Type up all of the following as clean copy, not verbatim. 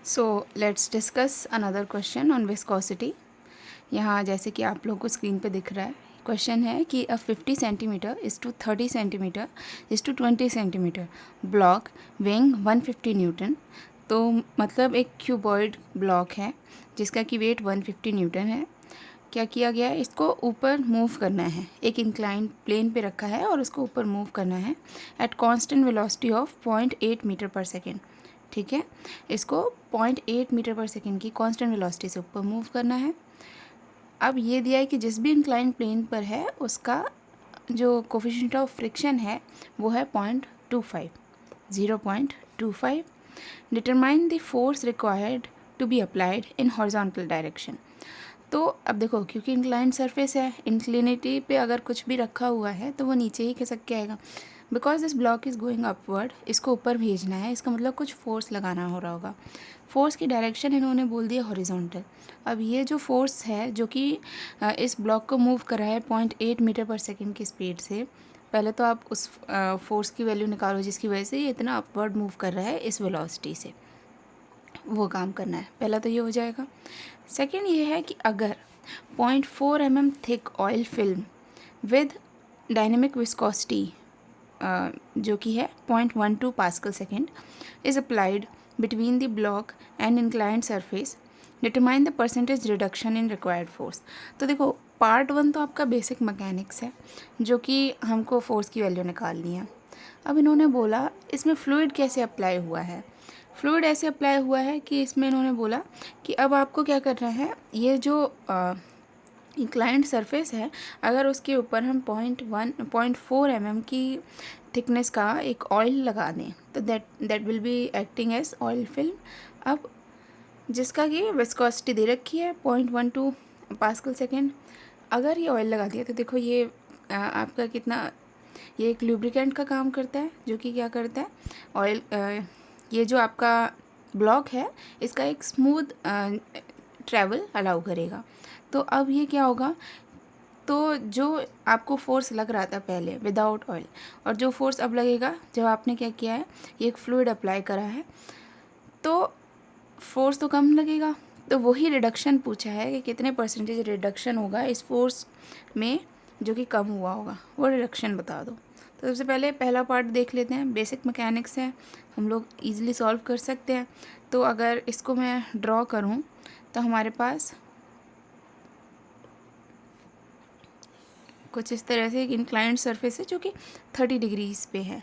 So let's discuss another question on viscosity. यहाँ जैसे कि आप लोगों को स्क्रीन पे दिख रहा है, क्वेश्चन है कि a 50 centimetre is to 30 centimetre is to 20 centimetre block weighing 150 newton. तो मतलब एक क्यूबॉइड ब्लॉक है जिसका कि वेट 150 न्यूटन है। क्या किया गया है, इसको ऊपर मूव करना है, एक इंक्लाइंड प्लेन पे रखा है और उसको ऊपर मूव करना है at constant velocity of 0.8 metre पर सेकेंड। ठीक है, इसको 0.8 मीटर पर सेकेंड की कांस्टेंट वेलोसिटी से ऊपर मूव करना है। अब ये दिया है कि जिस भी इंक्लाइंड प्लेन पर है उसका जो कोफिशिएंट ऑफ फ्रिक्शन है वो है 0.25। Determine the force required to be applied in horizontal direction. तो अब देखो, क्योंकि इंक्लाइंड सरफेस है, इंक्लिनिटी पे अगर कुछ भी रखा हुआ है तो वो नीचे ही खिसक के आएगा। Because this block is going upward, इसको ऊपर भेजना है, इसका मतलब कुछ फोर्स लगाना हो रहा होगा। फोर्स की डायरेक्शन इन्होंने बोल दिया हॉरिजॉन्टल। अब ये जो फोर्स है जो कि इस ब्लॉक को मूव कर रहा है 0.8 मीटर पर सेकेंड की स्पीड से, पहले तो आप उस फोर्स की वैल्यू निकालो जिसकी वजह से ये इतना अपवर्ड मूव कर रहा है इस वेलोसिटी से, वो काम करना है। पहला तो ये हो जाएगा। सेकेंड ये है कि अगर 0.4 mm thick oil film with dynamic viscosity जो कि है 0.12 pascal second is applied between the block and inclined surface, determine the percentage reduction in required force. तो देखो, पार्ट 1 तो आपका बेसिक मैकेनिक्स है जो कि हमको फोर्स की वैल्यू निकालनी है। अब इन्होंने बोला इसमें फ्लूइड कैसे अप्लाई हुआ है। फ्लूइड ऐसे अप्लाई हुआ है कि इसमें इन्होंने बोला कि अब आपको क्या करना है, ये जो इंक्लाइंड सरफेस है अगर उसके ऊपर हम 0.4 mm की थिकनेस का एक ऑयल लगा दें तो that will be acting as oil film. अब जिसका कि विस्कोसिटी दे रखी है 0.12 पास्कल सेकेंड, अगर ये ऑयल लगा दिया तो देखो ये आपका कितना, ये एक लुब्रिकेंट का काम करता है जो कि क्या करता है, ऑयल ये जो आपका ब्लॉक है इसका एक स्मूथ ट्रैवल अलाउ करेगा। तो अब ये क्या होगा, तो जो आपको फोर्स लग रहा था पहले विदाउट ऑयल और जो फोर्स अब लगेगा जब आपने क्या किया है, ये एक फ्लूइड अप्लाई करा है, तो फोर्स तो कम लगेगा। तो वही रिडक्शन पूछा है कि कितने परसेंटेज रिडक्शन होगा इस फोर्स में जो कि कम हुआ होगा, वो रिडक्शन बता दो। तो सबसे पहले पहला पार्ट देख लेते हैं, बेसिक मैकेनिक्स है, हम लोग इजीली सॉल्व कर सकते हैं। तो अगर इसको मैं ड्रॉ करूं तो हमारे पास कुछ इस तरह से एक इंक्लाइंड सरफेस है जो कि 30 डिग्रीज पे है।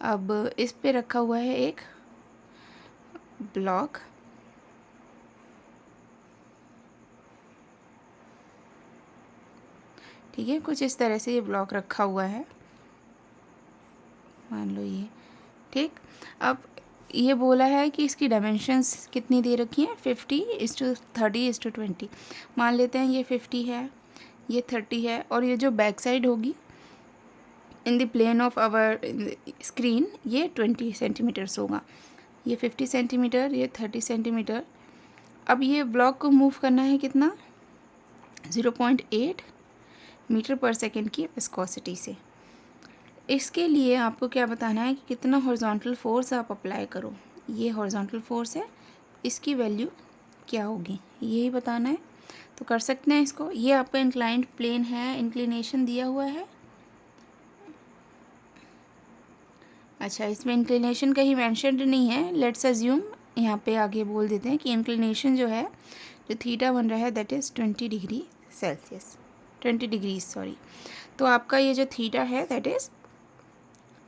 अब इस पे रखा हुआ है एक ब्लॉक, ठीक है, कुछ इस तरह से ये ब्लॉक रखा हुआ है, मान लो ये, ठीक। अब ये बोला है कि इसकी डायमेंशंस कितनी दे रखी हैं, 50:30:20। मान लेते हैं ये 50 है, ये 30 है, और ये जो बैक साइड होगी in the plane of our screen ये 20 सेंटीमीटर्स होगा। ये 50 सेंटीमीटर, ये 30 सेंटीमीटर। अब ये ब्लॉक को मूव करना है कितना, 0.8 मीटर पर सेकेंड की विस्कोसिटी से। इसके लिए आपको क्या बताना है कि कितना हॉरिजॉन्टल फोर्स आप अप्लाई करो। ये हॉरिजॉन्टल फोर्स है, इसकी वैल्यू क्या होगी यही बताना है। तो कर सकते हैं इसको, ये आपका इंक्लाइंड प्लेन है, इंक्लिनेशन दिया हुआ है। अच्छा, इसमें इंक्लिनेशन कहीं मेंशन्ड नहीं है, लेट्स अज्यूम, यहाँ पे आगे बोल देते हैं कि इंक्लिनेशन जो है, जो थीटा बन रहा है that is 20 degree Celsius, 20 degree sorry. तो आपका ये जो थीटा है दैट इज़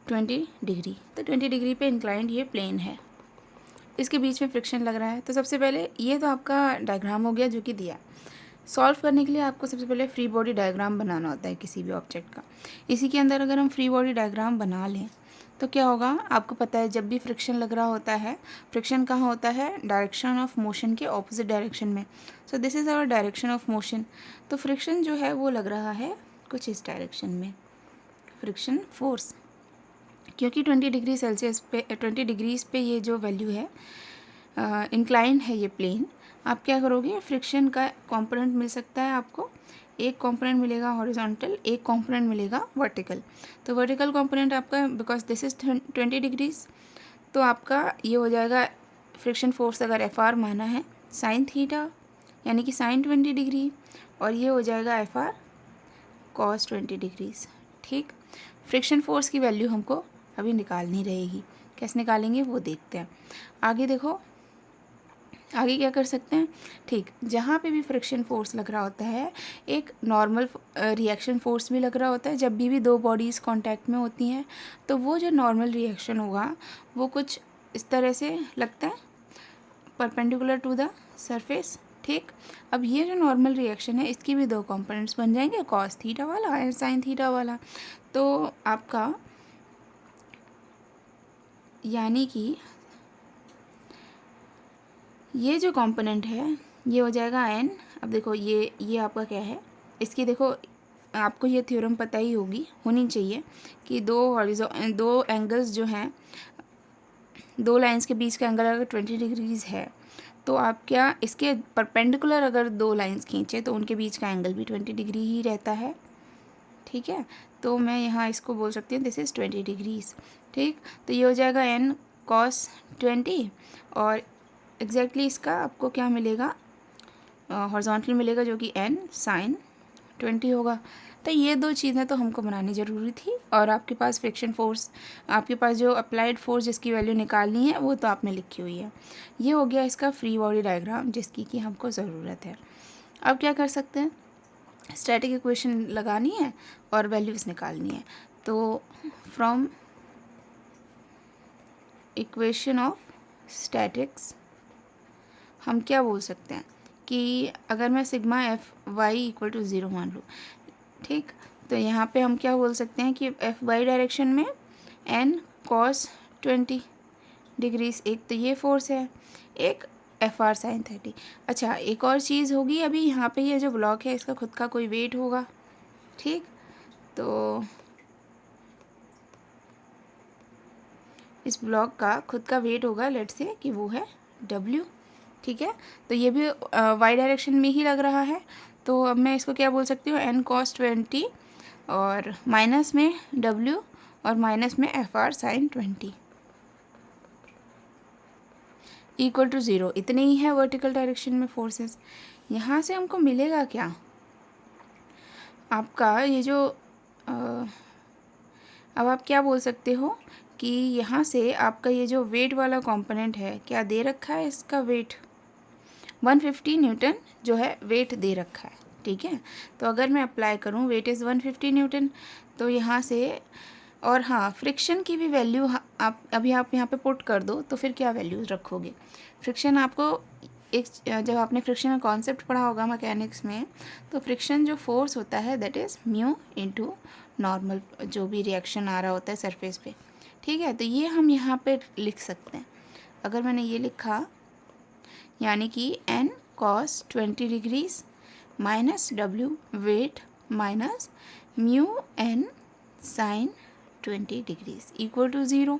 20 डिग्री। तो 20 डिग्री पे इंक्लाइंड ये प्लेन है, इसके बीच में फ्रिक्शन लग रहा है। तो सबसे पहले ये तो आपका डायग्राम हो गया जो कि दिया। सॉल्व करने के लिए आपको सबसे पहले फ्री बॉडी डायग्राम बनाना होता है किसी भी ऑब्जेक्ट का। इसी के अंदर अगर हम फ्री बॉडी डायग्राम बना लें तो क्या होगा, आपको पता है जब भी फ्रिक्शन लग रहा होता है, फ्रिक्शन कहाँ होता है, डायरेक्शन ऑफ मोशन के ऑपोजिट डायरेक्शन में। So this is our direction of motion. तो फ्रिक्शन जो है वो लग रहा है कुछ इस डायरेक्शन में, फ्रिक्शन फोर्स, क्योंकि 20 डिग्री सेल्सियस पे 20 डिग्रीज पे ये जो वैल्यू है, इंक्लाइंड है ये प्लेन। आप क्या करोगे, फ्रिक्शन का कंपोनेंट मिल सकता है आपको, एक कंपोनेंट मिलेगा हॉरिजॉन्टल, एक कंपोनेंट मिलेगा वर्टिकल। तो वर्टिकल कंपोनेंट आपका, बिकॉज दिस इज़ 20 डिग्रीज, तो आपका ये हो जाएगा फ्रिक्शन फोर्स अगर एफ आर माना है साइन थीटा यानी कि साइन 20 डिग्री, और ये हो जाएगा एफ आर कॉस 20 डिग्रीज। ठीक, फ्रिक्शन फोर्स की वैल्यू हमको अभी निकालनी रहेगी, कैसे निकालेंगे वो देखते हैं। आगे देखो, आगे क्या कर सकते हैं। ठीक, जहाँ पे भी फ्रिक्शन फोर्स लग रहा होता है एक नॉर्मल रिएक्शन फोर्स भी लग रहा होता है। जब भी दो बॉडीज़ कांटेक्ट में होती हैं तो वो जो नॉर्मल रिएक्शन होगा वो कुछ इस तरह से लगता है, परपेंडिकुलर टू द सरफेस। ठीक, अब ये जो नॉर्मल रिएक्शन है इसकी भी दो कंपोनेंट्स बन जाएंगे, कॉस थीटा वाला एंड साइन थीटा वाला। तो आपका यानी कि ये जो कंपोनेंट है ये हो जाएगा एन। अब देखो ये आपका क्या है, इसकी देखो आपको ये थ्योरम पता ही होनी चाहिए कि दो एंगल्स जो हैं, दो लाइंस के बीच का एंगल अगर 20 डिग्रीज है तो आप क्या इसके परपेंडिकुलर अगर दो लाइंस खींचे तो उनके बीच का एंगल भी 20 डिग्री ही रहता है। ठीक है, तो मैं यहाँ इसको बोल सकती हूँ दिस इज़ 20 डिग्रीज। ठीक, तो ये हो जाएगा एन कॉस 20 और एग्जैक्टली इसका आपको क्या मिलेगा, हॉरिजॉन्टल मिलेगा जो कि एन साइन 20 होगा। तो ये दो चीज़ें तो हमको बनानी ज़रूरी थी, और आपके पास फ्रिक्शन फोर्स, आपके पास जो अप्लाइड फोर्स जिसकी वैल्यू निकालनी है वो तो आपने लिखी हुई है। ये हो गया इसका फ्री बॉडी डायग्राम जिसकी कि हमको ज़रूरत है। अब क्या कर सकते हैं, स्टैटिक इक्वेशन लगानी है और वैल्यूज़ निकालनी है। तो फ्रॉम इक्वेशन ऑफ स्टैटिक्स हम क्या बोल सकते हैं कि अगर मैं sigma F Y equal to 0 मान लूँ, ठीक, तो यहाँ पे हम क्या बोल सकते हैं कि एफ वाई डायरेक्शन में एन कॉस 20 डिग्रीज, एक तो ये फोर्स है, एक एफ आर साइन 30। अच्छा, एक और चीज़ होगी, अभी यहाँ पे ये जो ब्लॉक है इसका खुद का कोई वेट होगा। ठीक, तो इस ब्लॉक का खुद का वेट होगा, लेट्स से कि वो है W। ठीक है, तो ये भी वाई डायरेक्शन में ही लग रहा है, तो अब मैं इसको क्या बोल सकती हूँ, एन कॉस 20 और माइनस में W और माइनस में F R sine 20 equal to 0। इतने ही है वर्टिकल डायरेक्शन में फोर्सेस। यहाँ से हमको मिलेगा क्या, आपका ये जो अब आप क्या बोल सकते हो कि यहाँ से आपका ये जो वेट वाला कंपोनेंट है क्या दे रखा है, इसका वेट 150 न्यूटन जो है वेट दे रखा है। ठीक है, तो अगर मैं अप्लाई करूँ वेट इज़ 150 न्यूटन, तो यहाँ से, और हाँ फ्रिक्शन की भी वैल्यू आप अभी आप यहाँ पे पुट कर दो तो फिर क्या वैल्यूज़ रखोगे। फ्रिक्शन आपको एक, जब आपने फ्रिक्शन का कॉन्सेप्ट पढ़ा होगा मैकेनिक्स में, तो फ्रिक्शन जो फोर्स होता है that is mu into normal जो भी रिएक्शन आ रहा होता है सरफेस पे। ठीक है, तो ये हम यहाँ पे लिख सकते हैं। अगर मैंने ये लिखा यानी कि N cos 20 degrees minus W weight minus mu N sine 20 degrees equal to 0।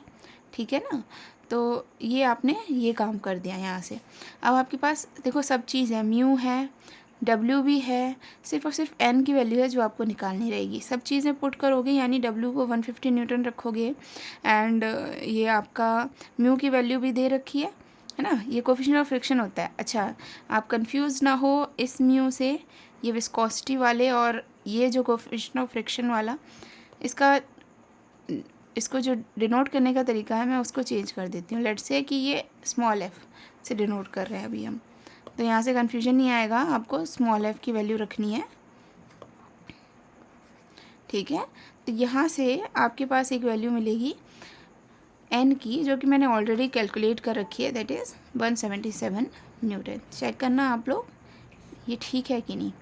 ठीक है ना, तो ये आपने ये काम कर दिया यहाँ से। अब आपके पास देखो सब चीज़ है, म्यू है, W भी है, सिर्फ और सिर्फ N की वैल्यू है जो आपको निकालनी रहेगी। सब चीज़ें पुट करोगे यानी W को 150 न्यूटन रखोगे, एंड ये आपका म्यू की वैल्यू भी दे रखी है ना, ये कोफिशिएंट ऑफ फ्रिक्शन होता है। अच्छा, आप कंफ्यूज ना हो इस म्यू से, ये विस्कोसिटी वाले और ये जो कोफिशिएंट ऑफ फ्रिक्शन वाला, इसको जो डिनोट करने का तरीका है मैं उसको चेंज कर देती हूँ। लेट्स से कि ये स्मॉल एफ से डिनोट कर रहे हैं अभी हम, तो यहाँ से कन्फ्यूजन नहीं आएगा, आपको स्मॉल एफ की वैल्यू रखनी है। ठीक है, तो यहाँ से आपके पास एक वैल्यू मिलेगी एन की जो कि मैंने ऑलरेडी कैलकुलेट कर रखी है, दैट इज़ 177 न्यूटन। चेक करना आप लोग ये ठीक है कि नहीं,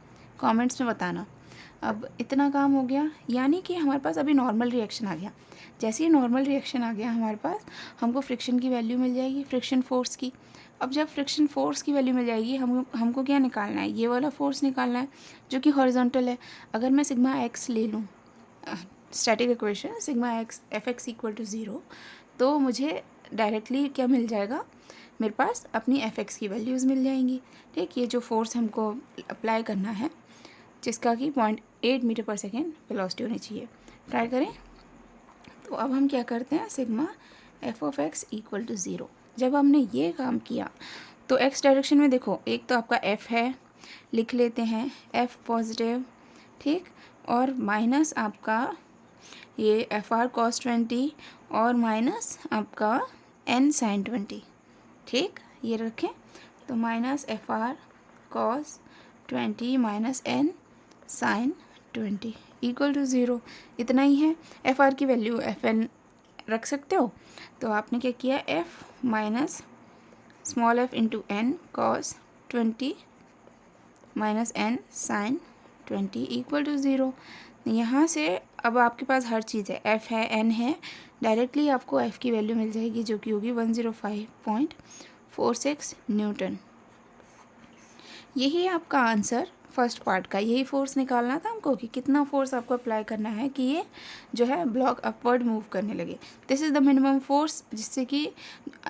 कमेंट्स में बताना। अब इतना काम हो गया, यानी कि हमारे पास अभी नॉर्मल रिएक्शन आ गया। जैसे ही नॉर्मल रिएक्शन आ गया हमारे पास, हमको फ्रिक्शन की वैल्यू मिल जाएगी, फ्रिक्शन फोर्स की। अब जब फ्रिक्शन फोर्स की वैल्यू मिल जाएगी, हमको क्या निकालना है, ये वाला फोर्स निकालना है जो कि हॉरिजॉन्टल है। अगर मैं सिग्मा एक्स ले लूँ, static equation sigma X F X equal to 0, तो मुझे डायरेक्टली क्या मिल जाएगा, मेरे पास अपनी एफ एक्स की वैल्यूज़ मिल जाएंगी। ठीक, ये जो फोर्स हमको अप्लाई करना है जिसका कि 0.8 मीटर पर सेकेंड वेलोसिटी होनी चाहिए, ट्राई करें। तो अब हम क्या करते हैं, sigma F of X equal to 0, जब हमने ये काम किया तो एक्स डायरेक्शन में देखो, एक तो आपका एफ है, लिख लेते हैं एफ पॉजिटिव, ठीक, और माइनस आपका ये एफ आर कॉस 20 और माइनस आपका एन साइन 20, ठीक, ये रखें। तो minus F R cos 20 minus N sine 20 equal to 0, इतना ही है। एफ आर की वैल्यू एफ एन रख सकते हो, तो आपने क्या किया, F minus small F into N cos 20 minus N sine 20 equal to 0। यहाँ से अब आपके पास हर चीज़ है, एफ़ है, एन है, डायरेक्टली आपको एफ़ की वैल्यू मिल जाएगी जो कि होगी 105.46 न्यूटन। यही है आपका आंसर फर्स्ट पार्ट का। यही फोर्स निकालना था हमको कि कितना फोर्स आपको अप्लाई करना है कि ये जो है ब्लॉक अपवर्ड मूव करने लगे। This is the minimum force जिससे कि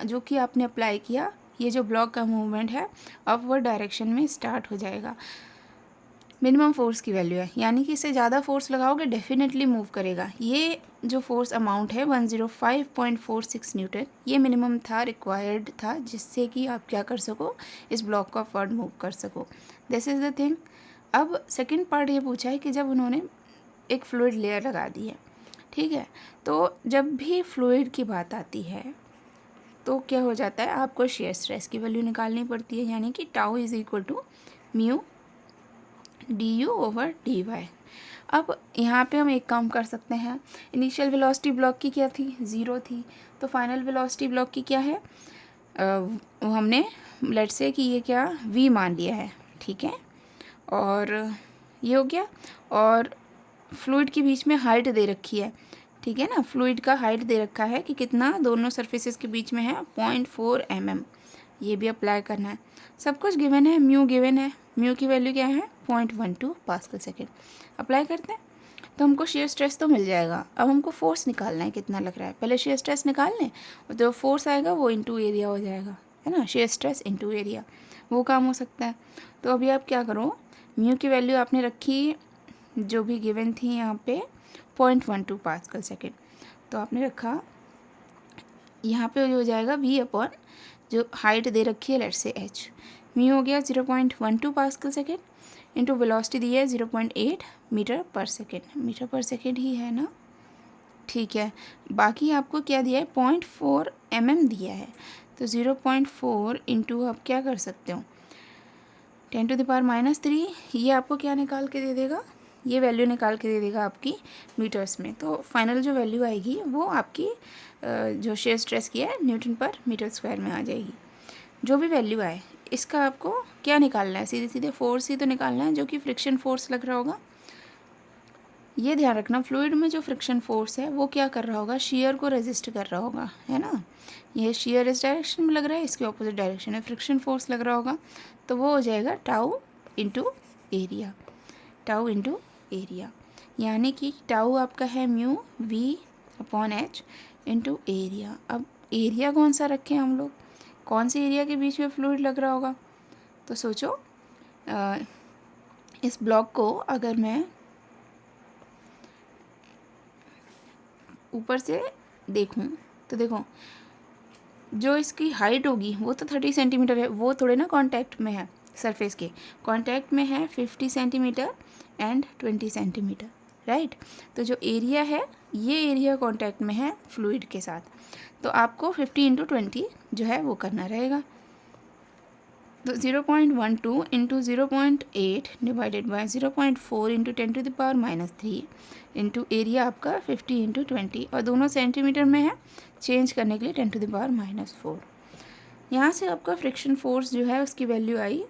जो कि आपने अप्लाई किया, ये जो ब्लॉक का मूवमेंट है अपवर्ड डायरेक्शन में स्टार्ट हो जाएगा। मिनिमम फोर्स की वैल्यू है, यानी कि इससे ज़्यादा फोर्स लगाओगे डेफिनेटली मूव करेगा। ये जो फोर्स अमाउंट है 105.46 न्यूटन, ये मिनिमम था, रिक्वायर्ड था, जिससे कि आप क्या कर सको, इस ब्लॉक को अपवर्ड मूव कर सको। This is the thing. अब सेकंड पार्ट ये पूछा है कि जब उन्होंने एक फ्लूइड लेयर लगा दी है, ठीक है, तो जब भी फ्लूइड की बात आती है तो क्या हो जाता है, आपको शेयर स्ट्रेस की वैल्यू निकालनी पड़ती है, यानी कि tau is equal to mu D U over D Y. अब यहाँ पे हम एक काम कर सकते हैं, इनिशियल वेलोसिटी ब्लॉक की क्या थी, 0 थी, तो फाइनल वेलोसिटी ब्लॉक की क्या है, वो हमने लेट से कि ये क्या v मान लिया है, ठीक है, और ये हो गया, और फ्लूइड के बीच में हाइट दे रखी है, ठीक है ना, फ्लूइड का हाइट दे रखा है कि कितना दोनों सरफेसेस के बीच में है 0.4 mm, ये भी अप्लाई करना है। सब कुछ गिवन है, म्यू गिवन है, म्यू की वैल्यू क्या है 0.12 पास्कल सेकेंड। अप्लाई करते हैं तो हमको शेयर स्ट्रेस तो मिल जाएगा। अब हमको फोर्स निकालना है कितना लग रहा है, पहले शेयर स्ट्रेस निकाल लें, और जो फोर्स आएगा वो इनटू एरिया हो जाएगा, है ना, शेयर स्ट्रेस इनटू एरिया, वो काम हो सकता है। तो अभी आप क्या करो, म्यू की वैल्यू आपने रखी जो भी गिवन थी यहाँ पे 0.12 पास्कल सेकेंड, तो आपने रखा यहाँ पे हो जाएगा v अपॉन जो हाइट दे रखी है लेट से h, म्यू हो गया 0.12 पास्कल सेकेंड इंटू वेलोसिटी दी है 0.8 मीटर पर सेकेंड, मीटर पर सेकेंड ही है ना, ठीक है। बाकी आपको क्या दिया है 0.4 mm दिया है, तो 0.4 इंटू आप क्या कर सकते हो 10⁻³ ये आपको क्या निकाल के दे देगा, ये वैल्यू निकाल के दे देगा आपकी मीटर्स में। तो फाइनल जो वैल्यू आएगी वो आपकी जो शेयर स्ट्रेस की है न्यूटन पर मीटर स्क्वायर में आ जाएगी। जो भी वैल्यू आए इसका आपको क्या निकालना है, सीधे सीधे फोर्स ही तो निकालना है, जो कि फ्रिक्शन फोर्स लग रहा होगा। ये ध्यान रखना, फ्लूइड में जो फ्रिक्शन फोर्स है वो क्या कर रहा होगा, शेयर को रेजिस्ट कर रहा होगा, है ना, ये शेयर इस डायरेक्शन में लग रहा है, इसके ऑपोजिट डायरेक्शन में फ्रिक्शन फोर्स लग रहा होगा, तो वो हो जाएगा tau into area, tau into area, यानी कि टाउ आपका है mu V upon H into area. अब एरिया कौन सा रखें हम लोग, कौन से एरिया के बीच में फ्लूइड लग रहा होगा, तो सोचो इस ब्लॉक को अगर मैं ऊपर से देखूं तो देखो जो इसकी हाइट होगी वो तो 30 सेंटीमीटर है, वो थोड़े ना कांटेक्ट में है, सरफेस के कांटेक्ट में है 50 सेंटीमीटर एंड 20 सेंटीमीटर, राइट। तो जो एरिया है ये एरिया कांटेक्ट में है फ्लूइड के साथ, तो आपको 50 × 20 जो है वो करना रहेगा। तो 0.12 into 0.8 divided by 0.4 into 10⁻³ into area आपका 50 × 20, और दोनों सेंटीमीटर में है, चेंज करने के लिए 10⁻⁴। यहाँ से आपका फ्रिक्शन फोर्स जो है उसकी वैल्यू आई,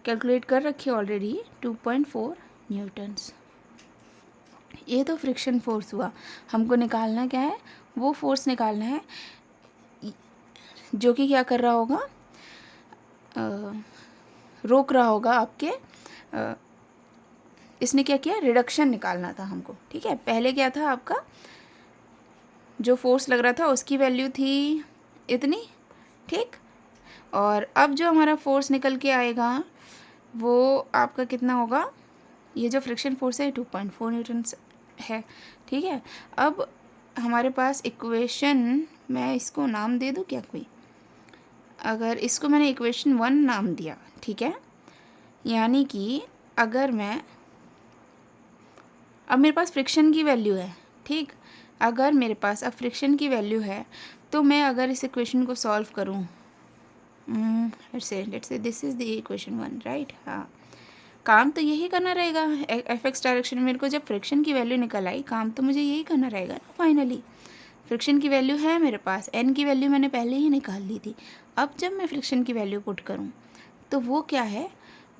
कैलकुलेट कर रखी है ऑलरेडी 2.4 न्यूटन्स। ये तो फ्रिक्शन फोर्स हुआ, हमको निकालना क्या है, वो फोर्स निकालना है जो कि क्या कर रहा होगा, रोक रहा होगा आपके, इसने क्या किया, रिडक्शन निकालना था हमको, ठीक है। पहले क्या था आपका जो फोर्स लग रहा था उसकी वैल्यू थी इतनी, ठीक, और अब जो हमारा फोर्स निकल के आएगा वो आपका कितना होगा, ये जो फ्रिक्शन फोर्स है 2.4 न्यूटन है, ठीक है। अब हमारे पास इक्वेशन, मैं इसको नाम दे दूँ क्या कोई, अगर इसको मैंने इक्वेशन 1 नाम दिया, ठीक है, यानी कि अगर मैं, अब मेरे पास फ्रिक्शन की वैल्यू है, ठीक, अगर मेरे पास अब फ्रिक्शन की वैल्यू है तो मैं अगर इस इक्वेशन को सॉल्व करूँ, let's say this is the equation 1, right, हाँ, काम तो यही करना रहेगा। एफ एक्स डायरेक्शन में मेरे को जब फ्रिक्शन की वैल्यू निकल आई, काम तो मुझे यही करना रहेगा ना। फाइनली फ्रिक्शन की वैल्यू है मेरे पास, एन की वैल्यू मैंने पहले ही निकाल ली थी। अब जब मैं फ्रिक्शन की वैल्यू पुट करूँ तो वो क्या है,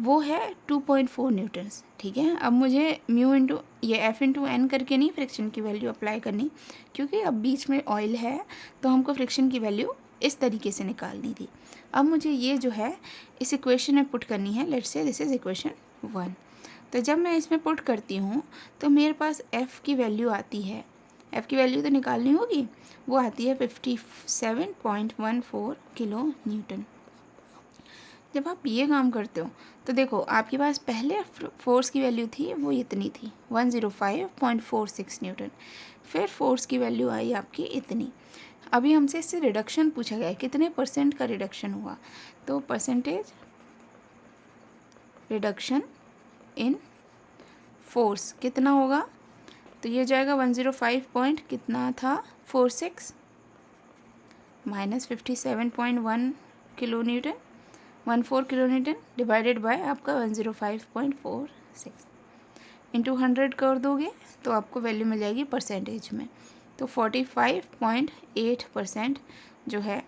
वो है 2.4 न्यूटन्स, ठीक है। अब मुझे म्यू इंटू ये एफ इंटू एन करके नहीं फ्रिक्शन की वैल्यू अप्लाई करनी, क्योंकि अब बीच में ऑयल है तो हमको फ्रिक्शन की वैल्यू इस तरीके से निकालनी थी। अब मुझे ये जो है इस इक्वेशन में पुट करनी है। Let's say this is equation 1। तो जब मैं इसमें पुट करती हूँ तो मेरे पास एफ़ की वैल्यू आती है, एफ़ की वैल्यू तो निकालनी होगी, वो आती है 57.14 किलो न्यूटन। जब आप ये काम करते हो तो देखो आपके पास पहले फोर्स की वैल्यू थी वो इतनी थी 105.46 न्यूटन, फिर फोर्स की वैल्यू आई आपकी इतनी। अभी हमसे इससे रिडक्शन पूछा गया है, कितने परसेंट का रिडक्शन हुआ, तो परसेंटेज रिडक्शन इन फोर्स कितना होगा, तो ये जाएगा 105 पॉइंट कितना था 46 minus 57.1 kilo Newton 14 kilo Newton divided by आपका 105.46 इंटू 100 कर दोगे तो आपको वैल्यू मिल जाएगी परसेंटेज में। तो 45.8% जो है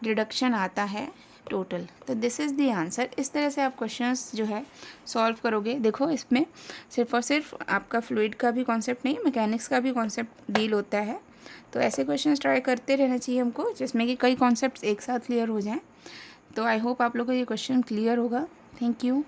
रिडक्शन आता है टोटल। तो दिस इज़ द आंसर। इस तरह से आप क्वेश्चंस जो है सॉल्व करोगे। देखो इसमें सिर्फ और सिर्फ आपका फ्लूइड का भी कॉन्सेप्ट नहीं, मैकेनिक्स का भी कॉन्सेप्ट डील होता है। तो ऐसे क्वेश्चंस ट्राई करते रहना चाहिए हमको जिसमें कि कई कॉन्सेप्ट्स एक साथ क्लियर हो जाएं। तो आई होप आप लोगों को ये क्वेश्चन क्लियर होगा। Thank you.